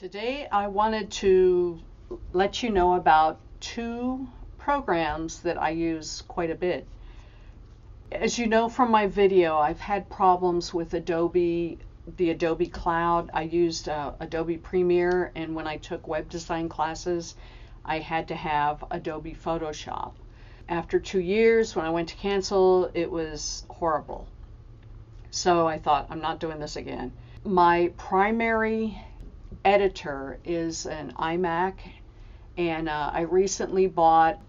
Today I wanted to let you know about two programs that I use quite a bit. As you know from my video, I've had problems with Adobe, the Adobe Cloud. I used Adobe Premiere, and when I took web design classes, I had to have Adobe Photoshop. After 2 years, when I went to cancel, it was horrible. So I thought, I'm not doing this again. My primary editor is an iMac, and I recently bought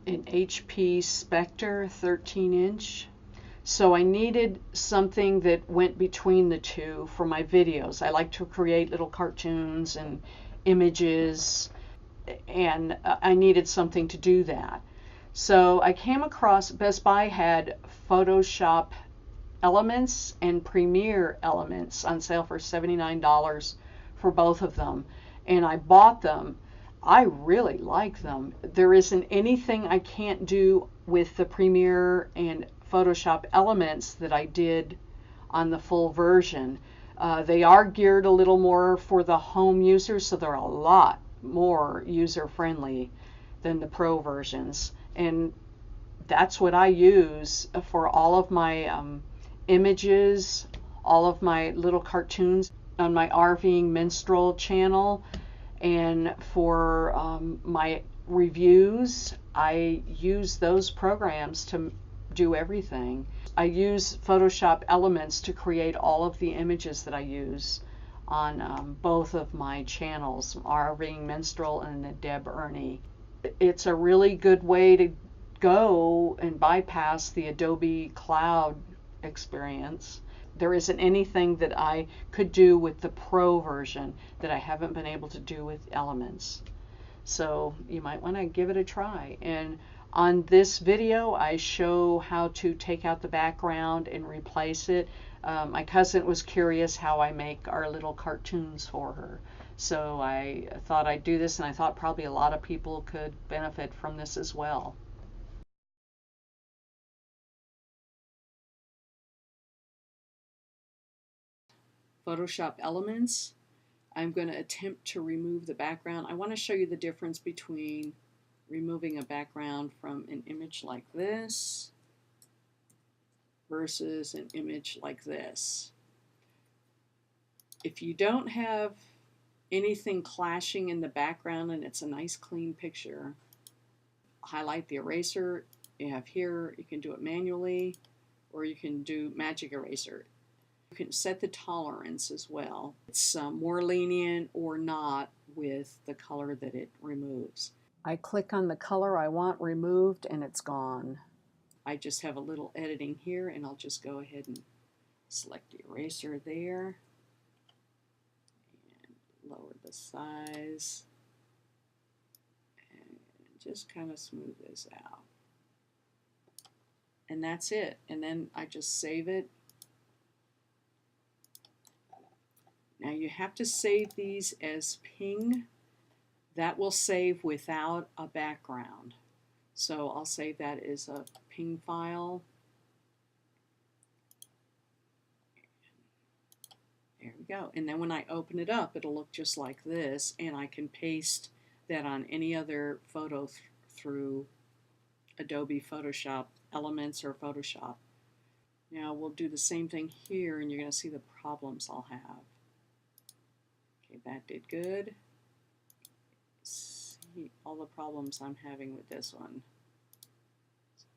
an HP Spectre 13-inch. So I needed something that went between the two for my videos. I like to create little cartoons and images, and I needed something to do that. So I came across Best Buy had Photoshop Elements and Premiere Elements on sale for $79 for both of them, and I bought them. I really like them. There isn't anything I can't do with the Premiere and Photoshop Elements that I did on the full version. They are geared a little more for the home users, so they're a lot more user-friendly than the Pro versions. And that's what I use for all of my images, all of my little cartoons on my RVing Minstrel channel, and for my reviews, I use those programs to do everything. I use Photoshop Elements to create all of the images that I use on both of my channels, RVing Minstrel and the Deb Ernie. It's a really good way to go and bypass the Adobe Cloud experience. There isn't anything that I could do with the Pro version that I haven't been able to do with Elements. So you might want to give it a try. And on this video, I show how to take out the background and replace it. My cousin was curious how I make our little cartoons for her. So I thought I'd do this, and I thought probably a lot of people could benefit from this as well. Photoshop Elements. I'm going to attempt to remove the background. I want to show you the difference between removing a background from an image like this versus an image like this. If you don't have anything clashing in the background and it's a nice clean picture, highlight the eraser you have here. You can do it manually, or you can do magic eraser. You can set the tolerance as well. It's more lenient or not with the color that it removes. I click on the color I want removed and it's gone. I just have a little editing here, and I'll just go ahead and select the eraser there and lower the size and just kind of smooth this out. And that's it. And then I just save it. Now you have to save these as ping. That will save without a background. So I'll save that as a ping file. There we go. And then when I open it up, it'll look just like this, and I can paste that on any other photo through Adobe Photoshop Elements or Photoshop. Now we'll do the same thing here, and you're going to see the problems I'll have. Okay, that did good. See all the problems I'm having with this one.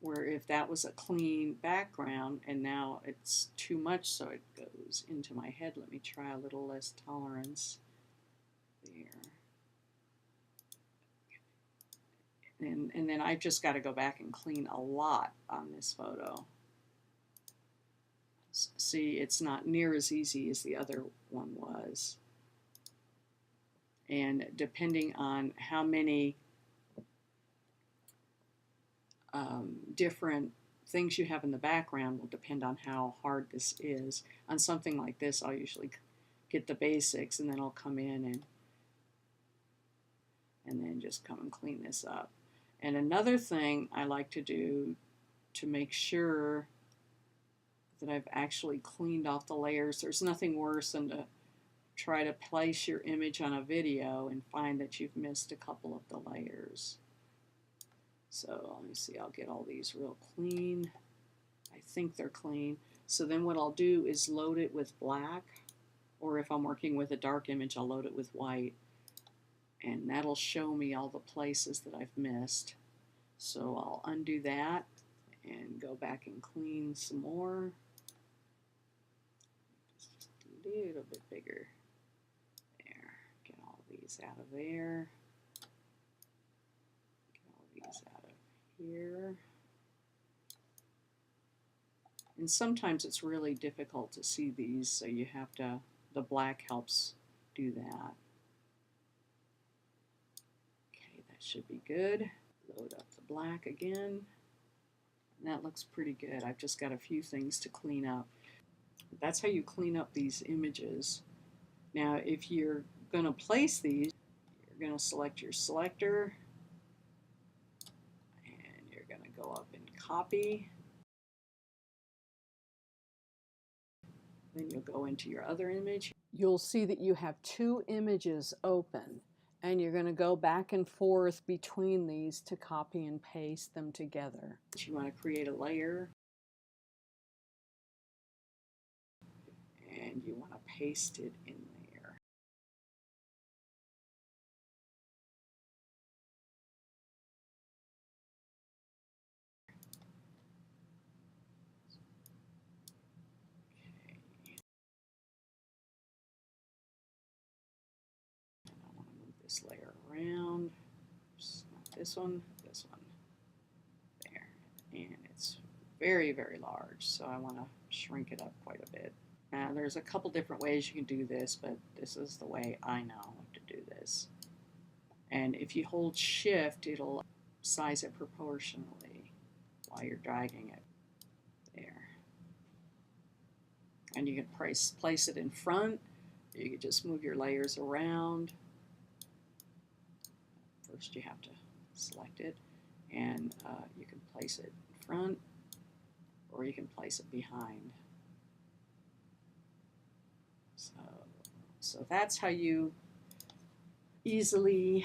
Where if that was a clean background and now it's too much, so it goes into my head. Let me try a little less tolerance there. And then I've just got to go back and clean a lot on this photo. See, it's not near as easy as the other one was. And depending on how many different things you have in the background will depend on how hard this is. On something like this, I'll usually get the basics, and then I'll come in and then just come and clean this up. And another thing I like to do to make sure that I've actually cleaned off the layers, there's nothing worse than to try to place your image on a video and find that you've missed a couple of the layers. So let me see, I'll get all these real clean. I think they're clean. So then what I'll do is load it with black, or if I'm working with a dark image, I'll load it with white. And that'll show me all the places that I've missed. So I'll undo that and go back and clean some more. Just a little bit bigger. There. Get all these out of there. Get all these out of here. And sometimes it's really difficult to see these, so you have to, the black helps do that. Okay, that should be good. Load up the black again. And that looks pretty good. I've just got a few things to clean up. That's how you clean up these images. Now, if you're going to place these, you're going to select your selector, and you're going to go up and copy. Then you'll go into your other image. You'll see that you have two images open, and you're going to go back and forth between these to copy and paste them together. You want to create a layer, and you want to paste it in there. This layer around. Oops, not this one, this one. There. And it's very, very large, so I want to shrink it up quite a bit. Now, there's a couple different ways you can do this, but this is the way I know to do this. And if you hold Shift, it'll size it proportionally while you're dragging it. There. And you can place it in front. You can just move your layers around. First you have to select it, and you can place it in front, or you can place it behind. So that's how you easily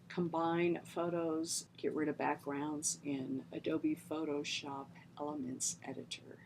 combine photos, get rid of backgrounds in Adobe Photoshop Elements Editor.